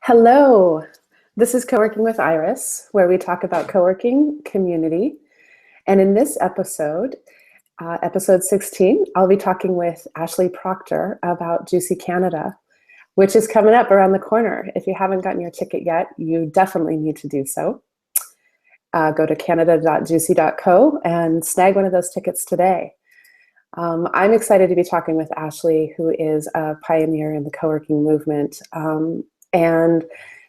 Hello, this is Coworking with Iris, where we talk about coworking community. And in this episode, episode 16, I'll be talking with Ashley Proctor about GCUC Canada, which is coming up around the corner. If you haven't gotten your ticket yet, you definitely need to do so. Go to canada.juicy.co and snag one of those tickets today. I'm excited to be talking with Ashley, who is a pioneer in the coworking movement. And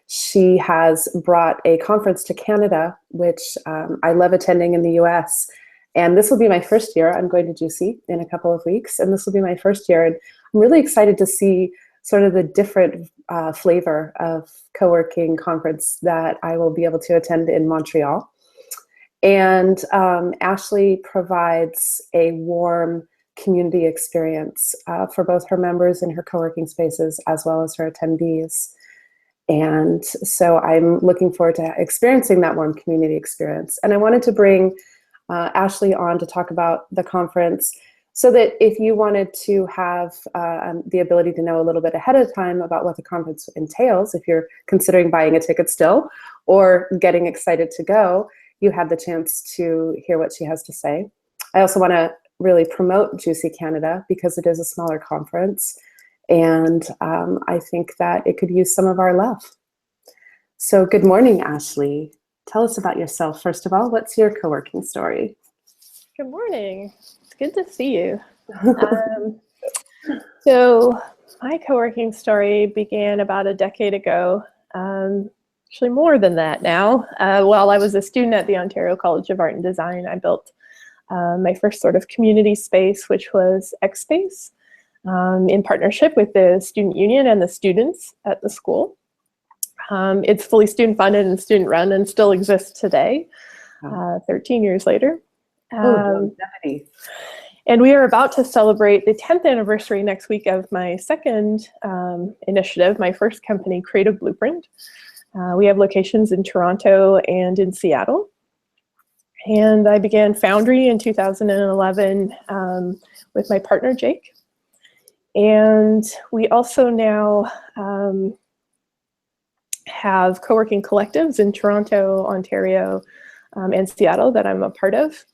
she has brought a conference to Canada, which I love attending in the US. And this will be my first year. I'm going to GC in a couple of weeks, and this will be my first year. And I'm really excited to see sort of the different flavor of coworking conference that I will be able to attend in Montreal. And Ashley provides a warm community experience for both her members in her coworking spaces as well as her attendees. And so I'm looking forward to experiencing that warm community experience. And I wanted to bring Ashley on to talk about the conference so that if you wanted to have the ability to know a little bit ahead of time about what the conference entails, if you're considering buying a ticket still or getting excited to go, you had the chance to hear what she has to say. I also want to really promote GCUC Canada because it is a smaller conference. And I think that it could use some of our love. So good morning, Ashley. Tell us about yourself. First of all, what's your coworking story? Good morning. It's good to see you. So my coworking story began about a decade ago, actually more than that now. While I was a student at the Ontario College of Art and Design, I built my first sort of community space, which was X Space. In partnership with the student union and the students at the school. It's fully student funded and student run and still exists today, 13 years later. And we are about to celebrate the 10th anniversary next week of my second initiative, my first company, Creative Blueprint. We have locations in Toronto and in Seattle. And I began Foundry in 2011 with my partner, Jake. And we also now have coworking collectives in Toronto, Ontario, and Seattle that I'm a part of.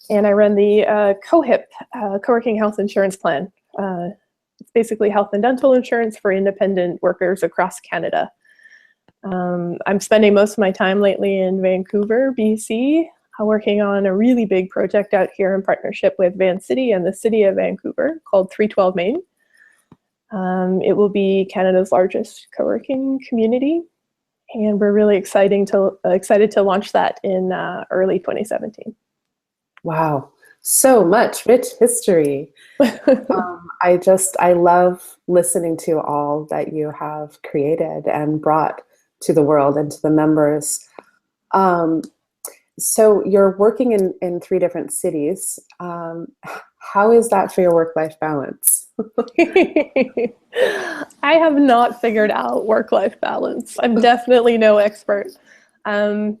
And I run the COHIP, Coworking Health Insurance Plan. It's basically health and dental insurance for independent workers across Canada. I'm spending most of my time lately in Vancouver, BC, working on a really big project out here in partnership with Van City and the City of Vancouver called 312 Main. It will be Canada's largest coworking community, and we're really excited to launch that in early 2017. Wow, so much rich history. I love listening to all that you have created and brought to the world and to the members. So you're working in 3 different cities. How is that for your work-life balance? I have not figured out work-life balance. I'm definitely no expert. I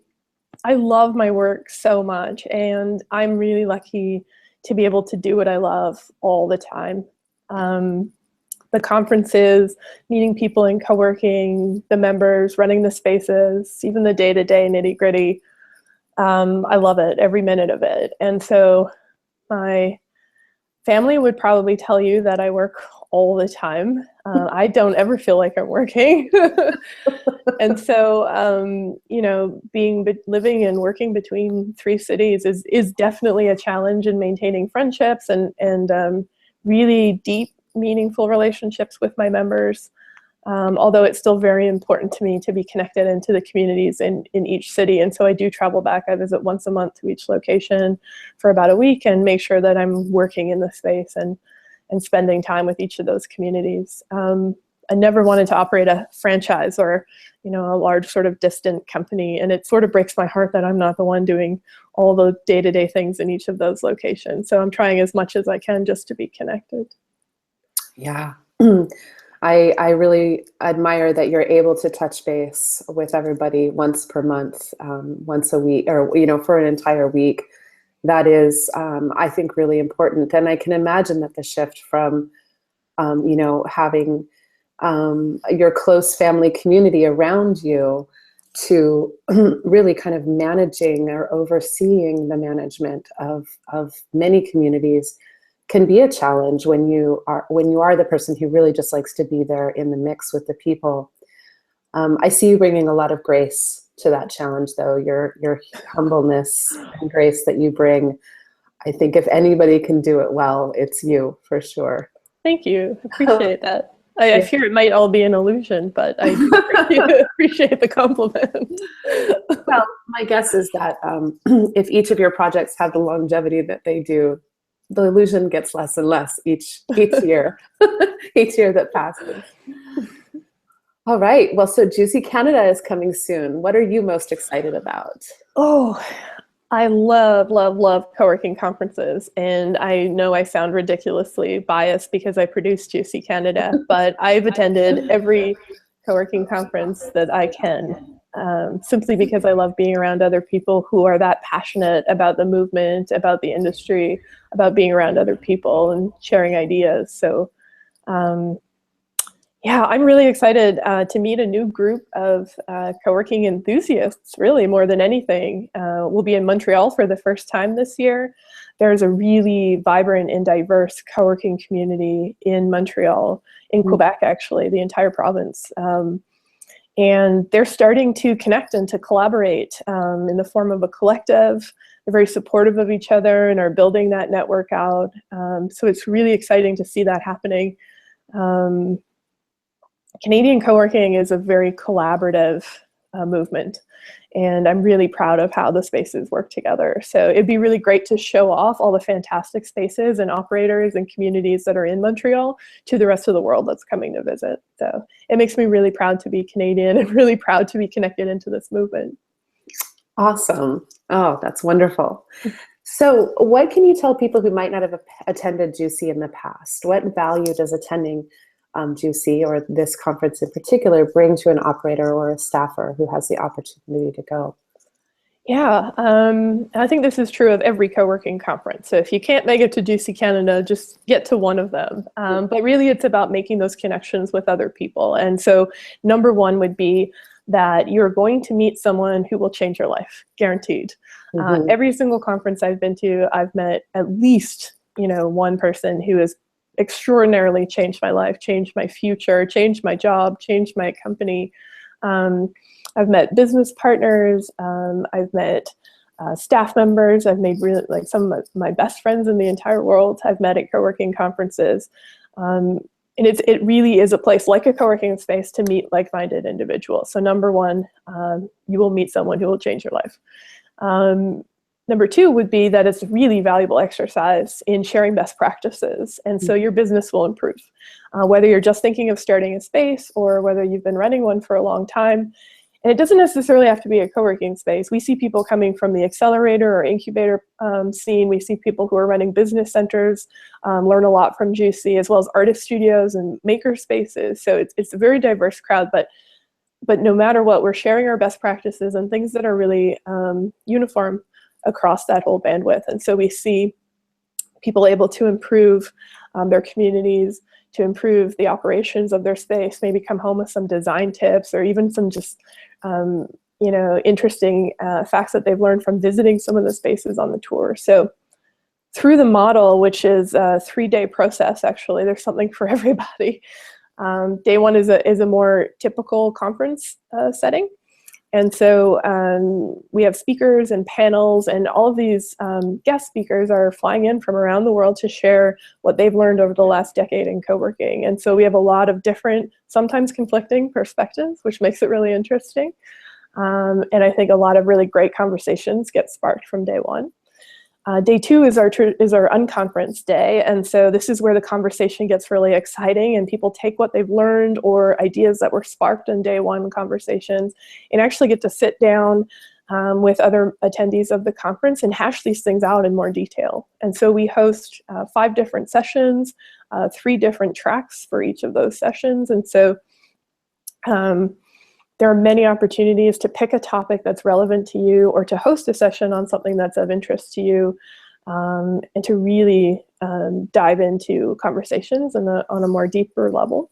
love my work so much, and I'm really lucky to be able to do what I love all the time. The conferences, meeting people in coworking, the members, running the spaces, even the day-to-day nitty-gritty. I love it, every minute of it. And so my family would probably tell you that I work all the time. I don't ever feel like I'm working. And so, living and working between 3 cities is definitely a challenge in maintaining friendships and really deep, meaningful relationships with my members. Although it's still very important to me to be connected into the communities in each city. And so I do travel back. I visit once a month to each location for about a week and make sure that I'm working in the space and spending time with each of those communities. I never wanted to operate a franchise or, a large sort of distant company. And it sort of breaks my heart that I'm not the one doing all the day-to-day things in each of those locations. So I'm trying as much as I can just to be connected. Yeah. I really admire that you're able to touch base with everybody once per month, once a week, or, for an entire week. That is, I think, really important. And I can imagine that the shift from, having your close family community around you to really kind of managing or overseeing the management of many communities can be a challenge when you are the person who really just likes to be there in the mix with the people. I see you bringing a lot of grace to that challenge, though. Your humbleness and grace that you bring, I think if anybody can do it well, it's you, for sure. Thank you. Appreciate that. I fear it might all be an illusion, but I do appreciate the compliment. Well, my guess is that if each of your projects have the longevity that they do, the illusion gets less and less each year, each year that passes. All right. Well, so GCUC Canada is coming soon. What are you most excited about? Oh, I love, love, love co-working conferences. And I know I sound ridiculously biased because I produce GCUC Canada, but I've attended every co-working conference that I can, simply because I love being around other people who are that passionate about the movement, about the industry, about being around other people and sharing ideas. So yeah, I'm really excited to meet a new group of co-working enthusiasts, really, more than anything. We'll be in Montreal for the first time this year. There's a really vibrant and diverse co-working community in Montreal, in Quebec, actually, the entire province. And they're starting to connect and to collaborate in the form of a collective. They're very supportive of each other and are building that network out. So it's really exciting to see that happening. Canadian co-working is a very collaborative movement, and I'm really proud of how the spaces work together. So it'd be really great to show off all the fantastic spaces and operators and communities that are in Montreal to the rest of the world that's coming to visit. So it makes me really proud to be Canadian and really proud to be connected into this movement. Awesome. Oh, that's wonderful. So what can you tell people who might not have attended GCUC in the past? What value does attending GCUC, or this conference in particular, bring to an operator or a staffer who has the opportunity to go? Yeah, I think this is true of every co-working conference. So if you can't make it to GCUC Canada, just get to one of them. But really it's about making those connections with other people. And so number one would be that you're going to meet someone who will change your life, guaranteed. Every single conference I've been to, I've met at least, one person who has extraordinarily changed my life, changed my future, changed my job, changed my company. I've met business partners. I've met staff members. I've made really some of my best friends in the entire world. I've met at co-working conferences. And it really is a place like a co-working space to meet like-minded individuals. So number one, you will meet someone who will change your life. Number two would be that it's a really valuable exercise in sharing best practices. And so your business will improve. Whether you're just thinking of starting a space or whether you've been running one for a long time. And it doesn't necessarily have to be a co-working space. We see people coming from the accelerator or incubator scene. We see people who are running business centers, learn a lot from GCUC, as well as artist studios and maker spaces. So it's a very diverse crowd, but no matter what, we're sharing our best practices and things that are really uniform across that whole bandwidth. And so we see people able to improve their communities, to improve the operations of their space, maybe come home with some design tips or even some just interesting facts that they've learned from visiting some of the spaces on the tour. So through the model, which is a 3-day process, actually, there's something for everybody. Day one is a more typical conference setting. And so we have speakers and panels, and all of these guest speakers are flying in from around the world to share what they've learned over the last decade in co-working. And so we have a lot of different, sometimes conflicting perspectives, which makes it really interesting. And I think a lot of really great conversations get sparked from day one. Day two is our unconference day, and so this is where the conversation gets really exciting and people take what they've learned or ideas that were sparked in day one conversations and actually get to sit down with other attendees of the conference and hash these things out in more detail. And so we host 5 different sessions, 3 different tracks for each of those sessions, and so there are many opportunities to pick a topic that's relevant to you or to host a session on something that's of interest to you, and to really dive into conversations on a more deeper level.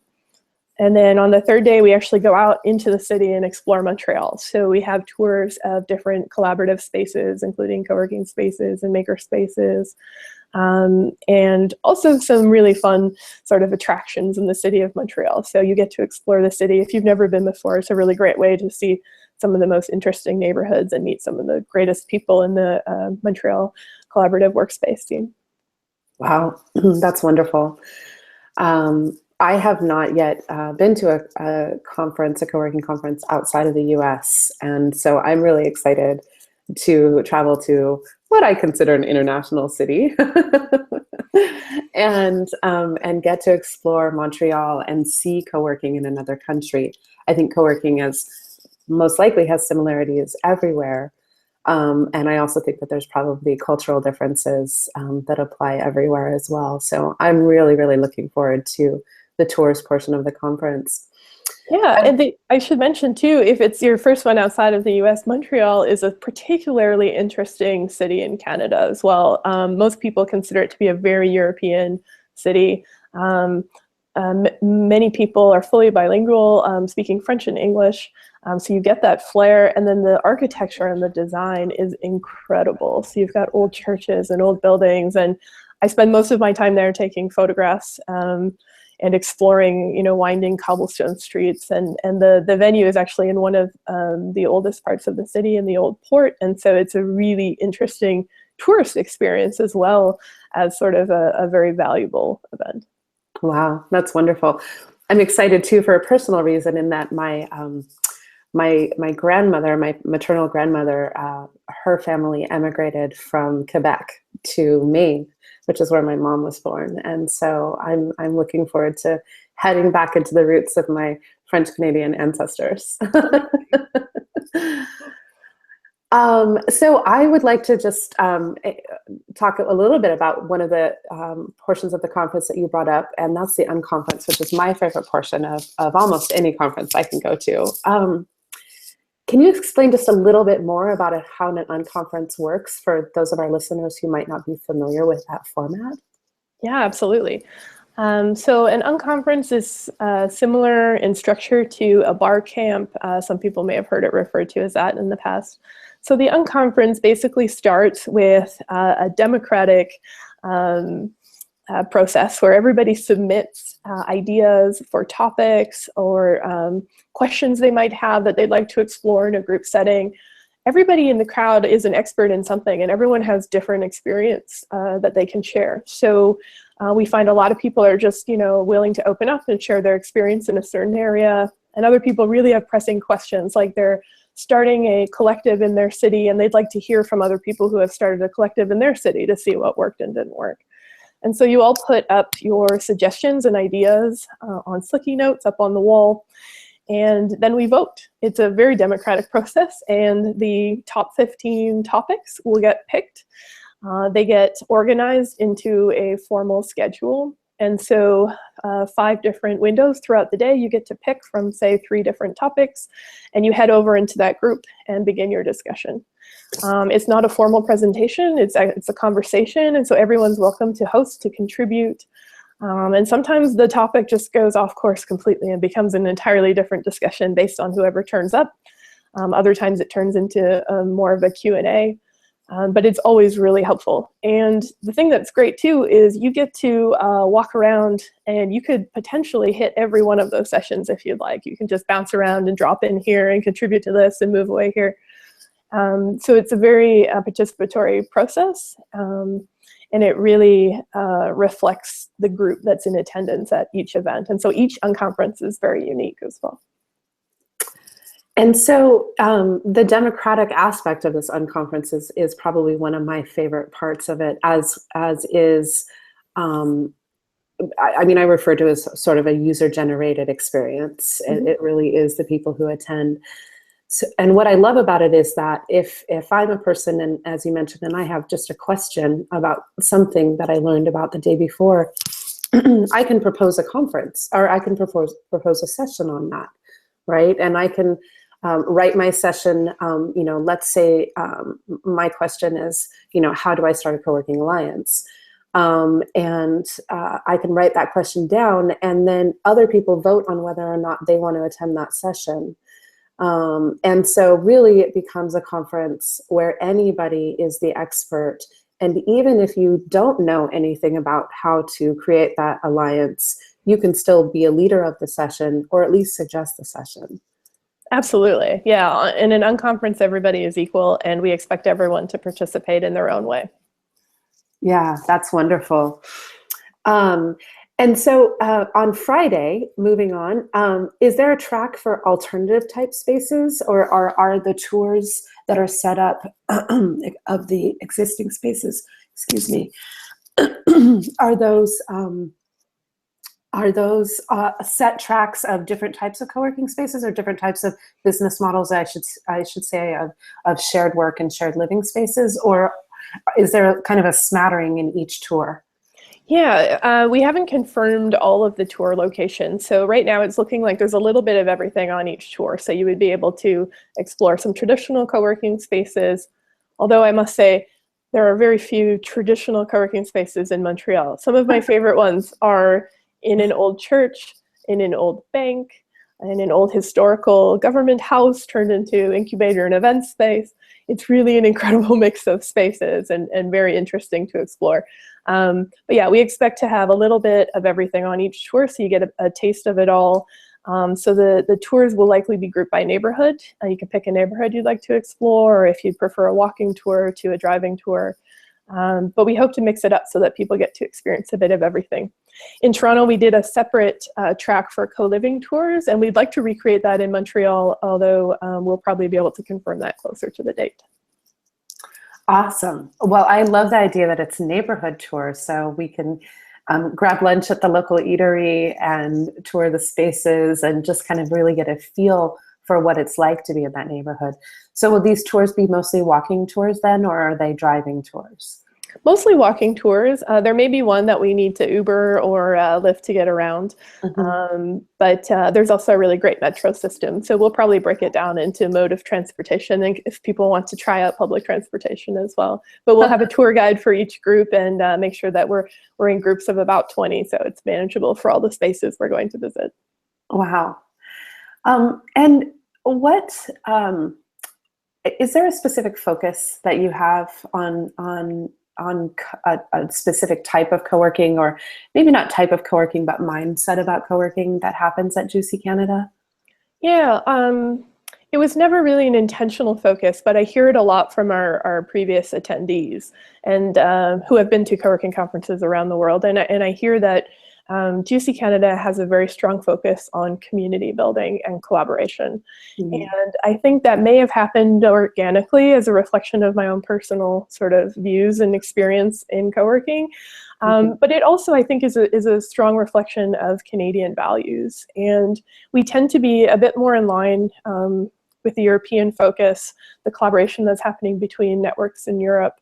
And then on the third day, we actually go out into the city and explore Montreal. So we have tours of different collaborative spaces, including co-working spaces and maker spaces, and also some really fun sort of attractions in the city of Montreal. So you get to explore the city. If you've never been before, it's a really great way to see some of the most interesting neighborhoods and meet some of the greatest people in the Montreal collaborative workspace scene. Wow, that's wonderful. I have not yet been to a conference, a co-working conference outside of the US. And so I'm really excited to travel to what I consider an international city and get to explore Montreal and see co-working in another country. I think co-working most likely has similarities everywhere. And I also think that there's probably cultural differences that apply everywhere as well. So I'm really, really looking forward to the tours portion of the conference. Yeah, and I should mention too, if it's your first one outside of the US, Montreal is a particularly interesting city in Canada as well. Most people consider it to be a very European city. Many people are fully bilingual, speaking French and English. So you get that flair, and then the architecture and the design is incredible. So you've got old churches and old buildings, and I spend most of my time there taking photographs and exploring, winding cobblestone streets. And the venue is actually in one of the oldest parts of the city, in the old port. And so it's a really interesting tourist experience as well as sort of a very valuable event. Wow, that's wonderful. I'm excited too for a personal reason in that my grandmother, my maternal grandmother, her family emigrated from Quebec to Maine, which is where my mom was born. And so I'm looking forward to heading back into the roots of my French-Canadian ancestors. So I would like to just talk a little bit about one of the portions of the conference that you brought up, and that's the unconference, which is my favorite portion of almost any conference I can go to. Can you explain just a little bit more about how an unconference works for those of our listeners who might not be familiar with that format? Yeah, absolutely. So an unconference is similar in structure to a bar camp. Some people may have heard it referred to as that in the past. So the unconference basically starts with a democratic process where everybody submits ideas for topics or questions they might have that they'd like to explore in a group setting. Everybody in the crowd is an expert in something, and everyone has different experience that they can share. So we find a lot of people are just, willing to open up and share their experience in a certain area, and other people really have pressing questions, like they're starting a collective in their city and they'd like to hear from other people who have started a collective in their city to see what worked and didn't work. And so you all put up your suggestions and ideas on sticky notes up on the wall, and then we vote. It's a very democratic process, and the top 15 topics will get picked. They get organized into a formal schedule. And so 5 different windows throughout the day, you get to pick from, say, 3 different topics, and you head over into that group and begin your discussion. It's not a formal presentation, it's a conversation, and so everyone's welcome to host, to contribute. And sometimes the topic just goes off course completely and becomes an entirely different discussion based on whoever turns up. Other times it turns into more of a Q&A. But it's always really helpful. And the thing that's great too is you get to walk around, and you could potentially hit every one of those sessions if you'd like. You can just bounce around and drop in here and contribute to this and move away here. So it's a very participatory process, and it really reflects the group that's in attendance at each event. And so each unconference is very unique as well. And so the democratic aspect of this unconference is probably one of my favorite parts of it, as is, I mean, I refer to it as sort of a user-generated experience. Mm-hmm. It really is the people who attend. So, and what I love about it is that if I'm a person, and as you mentioned, and I have just a question about something that I learned about the day before, I can propose a conference, or I can propose a session on that, right? And I can write my session, let's say my question is, how do I start a co-working alliance? I can write that question down, and then other people vote on whether or not they want to attend that session. And so really it becomes a conference where anybody is the expert. And even if you don't know anything about how to create that alliance, you can still be a leader of the session or at least suggest the session. Absolutely. Yeah. In an unconference, everybody is equal, and we expect everyone to participate in their own way. Yeah, that's wonderful. And so on Friday, moving on, is there a track for alternative type spaces, or are the tours that are set up of the existing spaces, excuse me, are those set tracks of different types of co-working spaces or different types of business models, I should say, of shared work and shared living spaces, or is there kind of a smattering in each tour? Yeah, we haven't confirmed all of the tour locations. So right now it's looking like there's a little bit of everything on each tour. So you would be able to explore some traditional co-working spaces, although I must say there are very few traditional co-working spaces in Montreal. Some of my favorite ones are in an old church, in an old bank, in an old historical government house turned into incubator and event space. It's really an incredible mix of spaces and very interesting to explore. But yeah, we expect to have a little bit of everything on each tour, so you get a taste of it all. So the tours will likely be grouped by neighborhood. You can pick a neighborhood you'd like to explore, or if you'd prefer a walking tour to a driving tour. But we hope to mix it up so that people get to experience a bit of everything. In Toronto, we did a separate track for co-living tours, and we'd like to recreate that in Montreal, although we'll probably be able to confirm that closer to the date. Awesome. Well, I love the idea that it's neighborhood tours, so we can grab lunch at the local eatery and tour the spaces and just kind of really get a feel for what it's like to be in that neighborhood. So will these tours be mostly walking tours then, or are they driving tours? Mostly walking tours. There may be one that we need to Uber or Lyft to get around, but there's also a really great metro system. So we'll probably break it down into mode of transportation, and if people want to try out public transportation as well. But we'll have a tour guide for each group and make sure that we're in groups of about 20, so it's manageable for all the spaces we're going to visit. Wow. And what is there a specific focus that you have on a specific type of co-working, or maybe not type of co-working, but mindset about co-working that happens at GCUC Canada? Yeah, it was never really an intentional focus, but I hear it a lot from our previous attendees and who have been to co-working conferences around the world. And I hear that GCUC Canada has a very strong focus on community building and collaboration. And I think that may have happened organically as a reflection of my own personal sort of views and experience in co-working. But it also, I think, is a strong reflection of Canadian values. And we tend to be a bit more in line with the European focus, the collaboration that's happening between networks in Europe.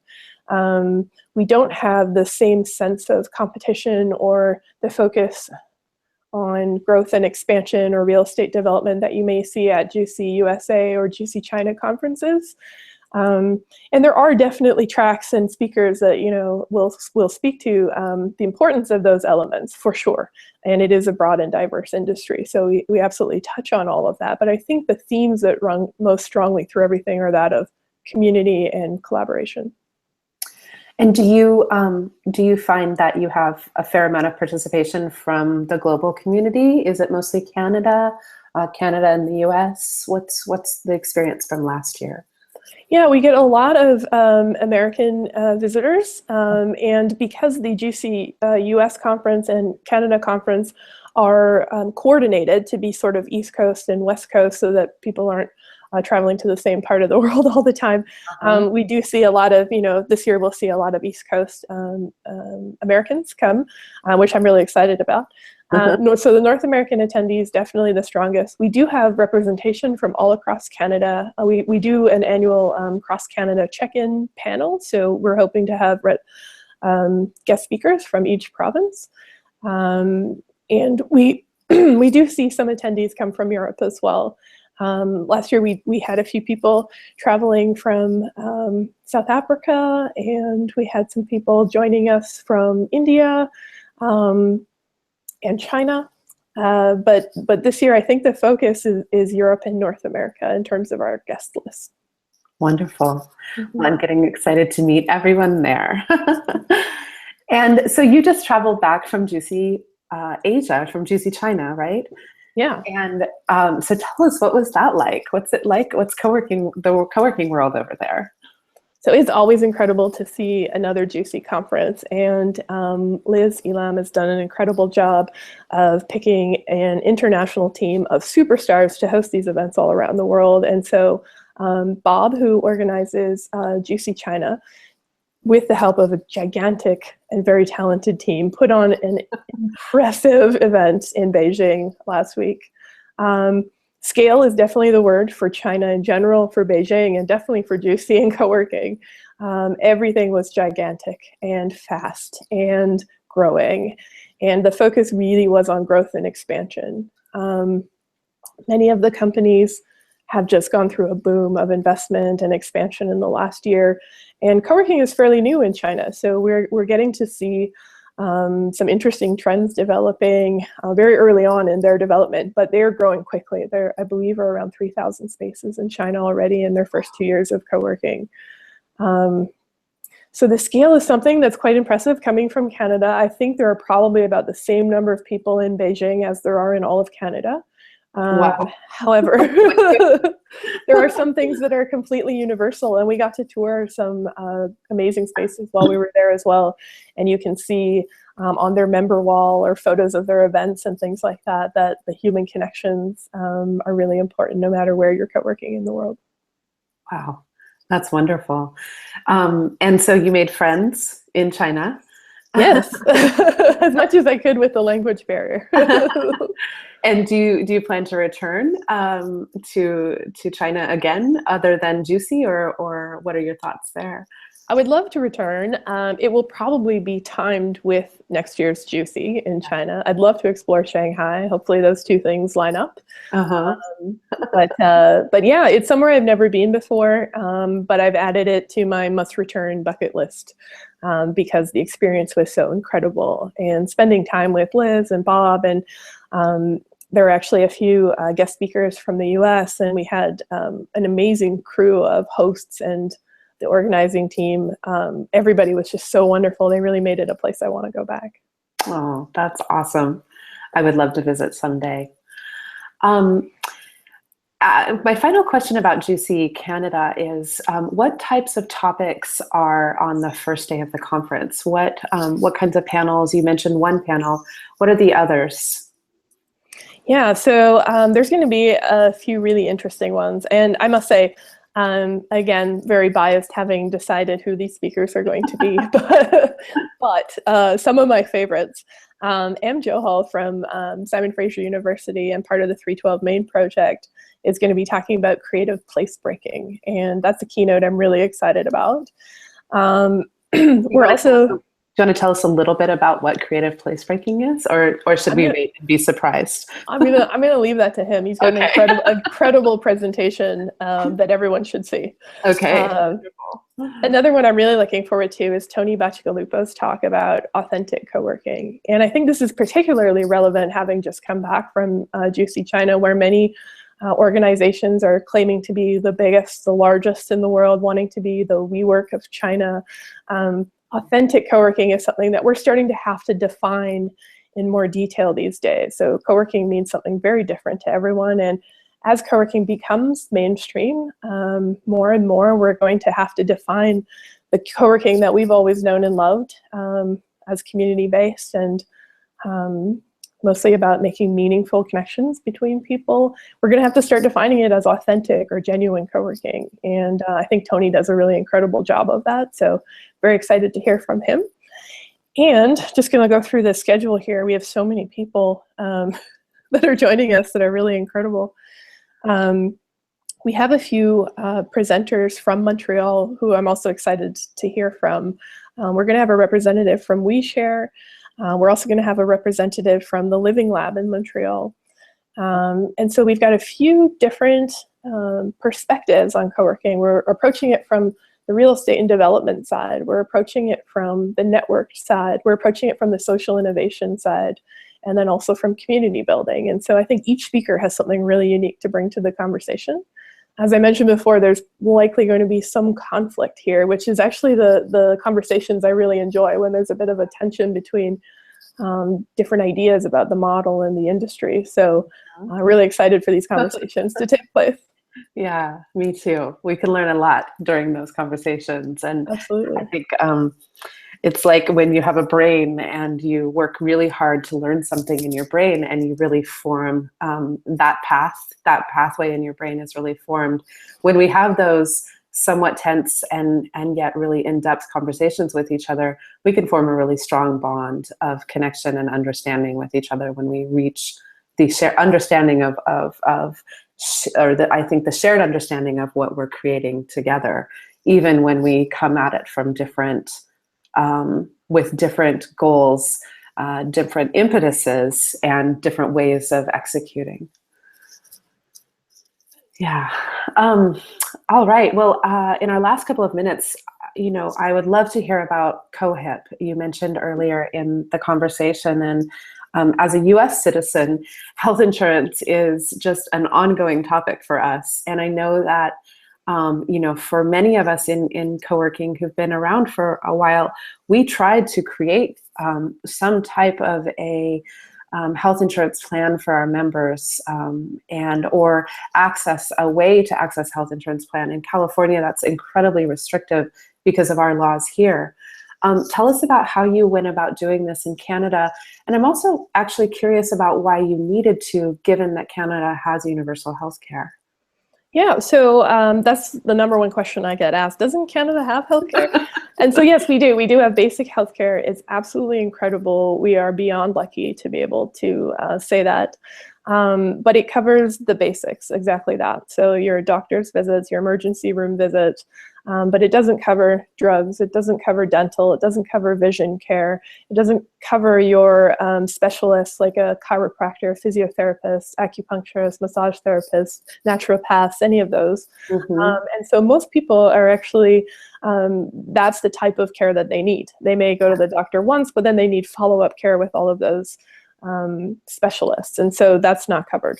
We don't have the same sense of competition or the focus on growth and expansion or real estate development that you may see at GC USA or GC China conferences. And there are definitely tracks and speakers that will speak to the importance of those elements for sure. And it is a broad and diverse industry, so we absolutely touch on all of that. But I think the themes that run most strongly through everything are that of community and collaboration. And do you find that you have a fair amount of participation from the global community? Is it mostly Canada and the US? What's the experience from last year? Yeah, we get a lot of American visitors, and because the GC US conference and Canada conference are coordinated to be sort of East Coast and West Coast so that people aren't traveling to the same part of the world all the time. We do see a lot of, this year we'll see a lot of East Coast Americans come, which I'm really excited about. So the North American attendees, definitely the strongest. We do have representation from all across Canada. We do an annual cross-Canada check-in panel, so we're hoping to have guest speakers from each province. And we, we do see some attendees come from Europe as well. Last year, we had a few people traveling from South Africa, and we had some people joining us from India and China. But this year, I think the focus is Europe and North America in terms of our guest list. Wonderful. Well, I'm getting excited to meet everyone there. And so you just traveled back from GC Asia, from GC China, right? Yeah. And so tell us, what was that like? What's it like? What's the co-working world over there? So it's always incredible to see another GC conference, and Liz Elam has done an incredible job of picking an international team of superstars to host these events all around the world. And so Bob, who organizes GC China, with the help of a gigantic and very talented team, put on an impressive event in Beijing last week. Scale is definitely the word for China in general, for Beijing, and definitely for GC and co-working. Everything was gigantic and fast and growing, and the focus really was on growth and expansion. Many of the companies have just gone through a boom of investment and expansion in the last year, and co-working is fairly new in China, so we're getting to see some interesting trends developing very early on in their development, but they're growing quickly. There, I believe, are around 3,000 spaces in China already in their first 2 years of co-working. So the scale is something that's quite impressive coming from Canada. I think there are probably about the same number of people in Beijing as there are in all of Canada. Wow. However, there are some things that are completely universal, and we got to tour some amazing spaces while we were there as well. And you can see on their member wall or photos of their events and things like that, that the human connections are really important no matter where you're co-working in the world. Wow, that's wonderful. And so you made friends in China? Yes, as much as I could with the language barrier. And do you plan to return to China again, other than GC, or what are your thoughts there? I would love to return. It will probably be timed with next year's GC in China. I'd love to explore Shanghai. Hopefully those two things line up. But yeah, it's somewhere I've never been before, but I've added it to my must-return bucket list because the experience was so incredible. And spending time with Liz and Bob, and there were actually a few guest speakers from the US, and we had an amazing crew of hosts and the organizing team. Everybody was just so wonderful. They really made it a place I want to go back. Oh, that's awesome. I would love to visit someday. My final question about GC Canada is, what types of topics are on the first day of the conference? What kinds of panels? You mentioned one panel. What are the others? Yeah, so there's going to be a few really interesting ones. And I must say, again, very biased having decided who these speakers are going to be, but some of my favorites. Am Johal from Simon Fraser University and part of the 312 Main project is going to be talking about creative place breaking, and that's a keynote I'm really excited about. We're also... Do you want to tell us a little bit about what creative place breaking is, or should we wait and be surprised? I'm gonna leave that to him. He's got an incredible presentation that everyone should see. Okay. Another one I'm really looking forward to is Tony Bacigalupo's talk about authentic co-working, and I think this is particularly relevant having just come back from GC China, where many organizations are claiming to be the biggest, the largest in the world, wanting to be the WeWork of China. Authentic co-working is something that we're starting to have to define in more detail these days. So co-working means something very different to everyone. And as co-working becomes mainstream, more and more, we're going to have to define the co-working that we've always known and loved as community-based and mostly about making meaningful connections between people. We're going to have to start defining it as authentic or genuine co-working. And I think Tony does a really incredible job of that. So very excited to hear from him. And just going to go through the schedule here. We have so many people that are joining us that are really incredible. We have a few presenters from Montreal who I'm also excited to hear from. We're going to have a representative from WeShare. We're also going to have a representative from the Living Lab in Montreal. And so we've got a few different perspectives on co-working. We're approaching it from the real estate and development side. We're approaching it from the network side. We're approaching it from the social innovation side, and then also from community building. And so I think each speaker has something really unique to bring to the conversation. As I mentioned before, there's likely going to be some conflict here, which is actually the conversations I really enjoy, when there's a bit of a tension between different ideas about the model and the industry. So I'm really excited for these conversations to take place. Yeah, me too. We can learn a lot during those conversations. And Absolutely. I think it's like when you have a brain and you work really hard to learn something in your brain, and you really form that pathway in your brain is really formed. When we have those somewhat tense and yet really in-depth conversations with each other, we can form a really strong bond of connection and understanding with each other when we reach the shared understanding I think the shared understanding of what we're creating together, even when we come at it from different, with different goals, different impetuses, and different ways of executing. Yeah. All right. Well, in our last couple of minutes, I would love to hear about COHIP. You mentioned earlier in the conversation, and as a US citizen, health insurance is just an ongoing topic for us. And I know that, for many of us in co-working who've been around for a while, we tried to create some type of a health insurance plan for our members, or access a way to access health insurance plan. In California, that's incredibly restrictive because of our laws here. Tell us about how you went about doing this in Canada. And I'm also actually curious about why you needed to, given that Canada has universal health care. Yeah, so that's the number one question I get asked. Doesn't Canada have healthcare? And so yes, we do. We do have basic healthcare. It's absolutely incredible. We are beyond lucky to be able to say that. But it covers the basics, exactly that. So your doctor's visits, your emergency room visits, but it doesn't cover drugs. It doesn't cover dental. It doesn't cover vision care. It doesn't cover your specialists like a chiropractor, physiotherapist, acupuncturist, massage therapist, naturopaths, any of those. Mm-hmm. And so most people are actually, that's the type of care that they need. They may go to the doctor once, but then they need follow-up care with all of those specialists. And so that's not covered.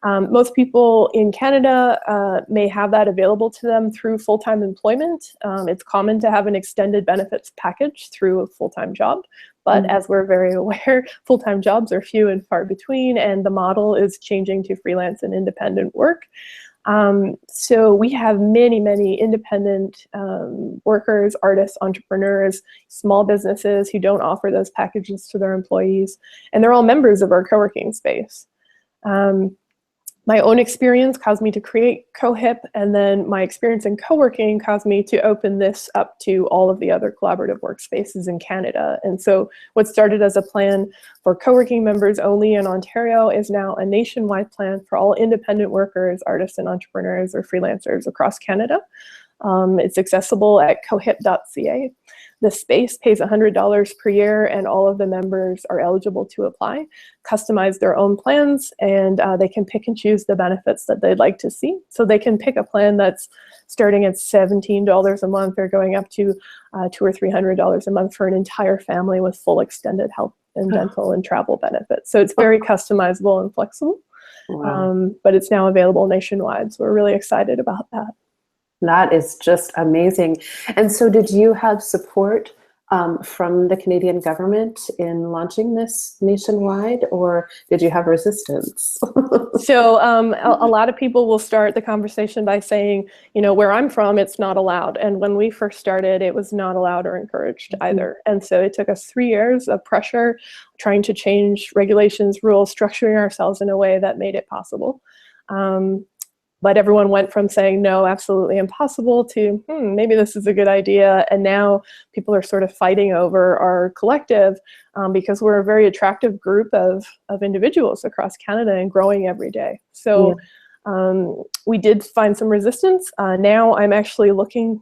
Most people in Canada may have that available to them through full-time employment. It's common to have an extended benefits package through a full-time job. But as we're very aware, full-time jobs are few and far between, and the model is changing to freelance and independent work. So we have many, many independent workers, artists, entrepreneurs, small businesses who don't offer those packages to their employees, and they're all members of our co-working space. My own experience caused me to create COHIP, and then my experience in co-working caused me to open this up to all of the other collaborative workspaces in Canada. And so what started as a plan for co-working members only in Ontario is now a nationwide plan for all independent workers, artists and entrepreneurs or freelancers across Canada. It's accessible at cohip.ca. The space pays $100 per year, and all of the members are eligible to apply, customize their own plans, and they can pick and choose the benefits that they'd like to see. So they can pick a plan that's starting at $17 a month or going up to $200 or $300 a month for an entire family with full extended health and dental and travel benefits. So it's very customizable and flexible, but it's now available nationwide. So we're really excited about that. That is just amazing. And so did you have support from the Canadian government in launching this nationwide, or did you have resistance? So a lot of people will start the conversation by saying, where I'm from, it's not allowed. And when we first started, it was not allowed or encouraged either. And so it took us 3 years of pressure, trying to change regulations, rules, structuring ourselves in a way that made it possible. But everyone went from saying, no, absolutely impossible, to maybe this is a good idea. And now people are sort of fighting over our collective because we're a very attractive group of individuals across Canada and growing every day. So we did find some resistance. Now I'm actually looking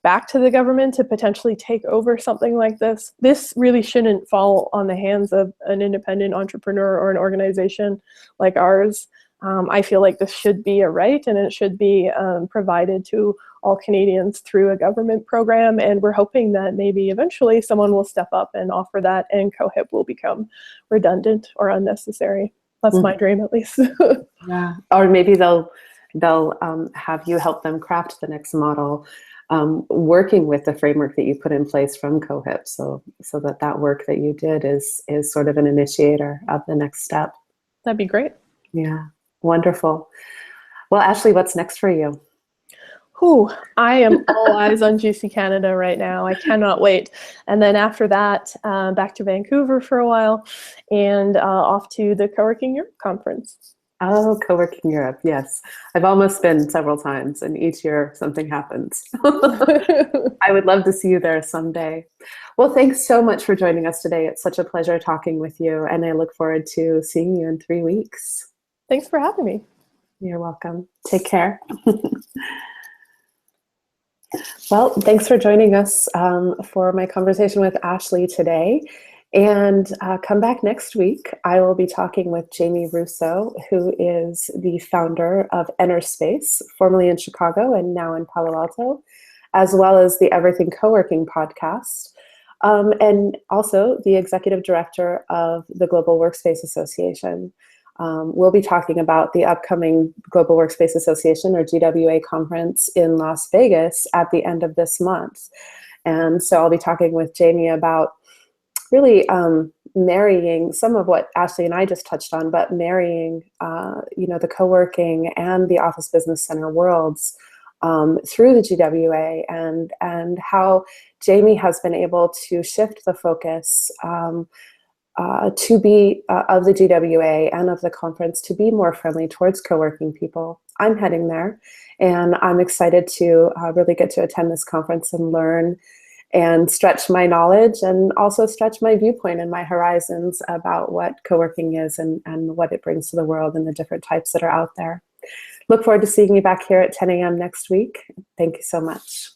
back to the government to potentially take over something like this. This really shouldn't fall on the hands of an independent entrepreneur or an organization like ours. I feel like this should be a right, and it should be provided to all Canadians through a government program. And we're hoping that maybe eventually someone will step up and offer that, and COHIP will become redundant or unnecessary. That's my dream, at least. Yeah, or maybe they'll have you help them craft the next model, working with the framework that you put in place from COHIP, so that work that you did is sort of an initiator of the next step. That'd be great. Yeah, wonderful. Well, Ashley, what's next for you? I am all eyes on GC Canada right now. I cannot wait. And then after that, back to Vancouver for a while, and off to the Coworking Europe conference. Oh, Coworking Europe, yes. I've almost been several times, and each year something happens. I would love to see you there someday. Well, thanks so much for joining us today. It's such a pleasure talking with you, and I look forward to seeing you in 3 weeks. Thanks for having me. You're welcome. Take care. Well, thanks for joining us for my conversation with Ashley today. And come back next week. I will be talking with Jamie Russo, who is the founder of Enterspace, formerly in Chicago and now in Palo Alto, as well as the Everything Coworking podcast, and also the executive director of the Global Workspace Association. We'll be talking about the upcoming Global Workspace Association, or GWA, conference in Las Vegas at the end of this month. And so I'll be talking with Jamie about really marrying some of what Ashley and I just touched on, but marrying the co-working and the office business center worlds through the GWA, and how Jamie has been able to shift the focus to be of the GWA and of the conference to be more friendly towards co-working people. I'm heading there, and I'm excited to really get to attend this conference and learn and stretch my knowledge, and also stretch my viewpoint and my horizons about what co-working is and what it brings to the world and the different types that are out there. Look forward to seeing you back here at 10 a.m. next week. Thank you so much.